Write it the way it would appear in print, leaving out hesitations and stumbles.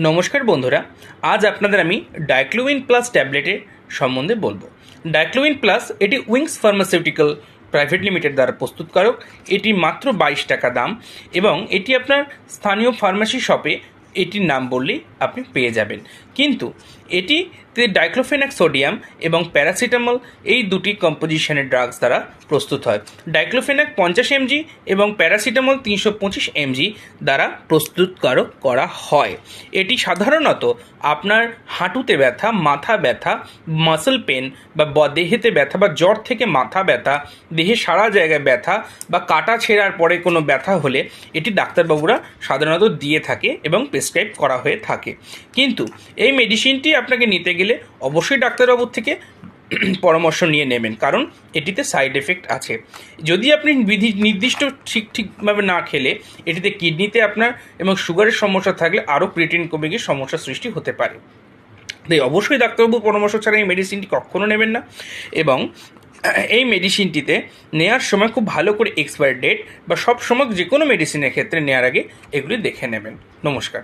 নমস্কার বন্ধুরা, আজ আপনাদের আমি ডাইক্লোমিন প্লাস ট্যাবলেটের সম্বন্ধে বলবো। ডাইক্লোমিন প্লাস এটি উইংস ফার্মাসিউটিক্যাল প্রাইভেট লিমিটেড দ্বারা প্রস্তুতকারক। এটি মাত্র 22 টাকা দাম এবং এটি আপনার স্থানীয় ফার্মেসি শপে এটির নাম বললেই আপনি পেয়ে যাবেন। কিন্তু এটিতে ডাইক্লোফেনাক সোডিয়াম এবং প্যারাসিটামল এই দুটি কম্পোজিশনের ড্রাগস দ্বারা প্রস্তুত হয়। ডাইক্লোফেনাক 50 mg এবং প্যারাসিটামল 325 mg দ্বারা প্রস্তুতকারক করা হয়। এটি সাধারণত আপনার হাঁটুতে ব্যথা, মাথা ব্যথা, মাসল পেন বা দেহেতে ব্যথা বা জ্বর থেকে মাথা ব্যথা, দেহে সারা জায়গায় ব্যথা বা কাটা ছেঁড়ার পরে কোনো ব্যথা হলে এটি ডাক্তারবাবুরা সাধারণত দিয়ে থাকে এবং প্রেসক্রাইব করা হয়ে থাকে। কিন্তু এই মেডিসিনটি আপনাকে নিতে গেলে অবশ্যই ডাক্তারবাবুর থেকে পরামর্শ নিয়ে নেবেন, কারণ এটিতে সাইড এফেক্ট আছে। যদি আপনি নির্দিষ্ট ঠিকভাবে না খেলে এটিতে কিডনিতে আপনার এবং সুগারের সমস্যা থাকলে আরও ক্রিয়েটিন কমে গিয়ে সমস্যার সৃষ্টি হতে পারে। তাই অবশ্যই ডাক্তারবাবুর পরামর্শ ছাড়া এই মেডিসিনটি কখনো নেবেন না। এবং এই মেডিসিনটিতে নেওয়ার সময় খুব ভালো করে এক্সপায়ার ডেট বা সব সময় যে কোনো মেডিসিনের ক্ষেত্রে নেওয়ার আগে এগুলি দেখে নেবেন। নমস্কার।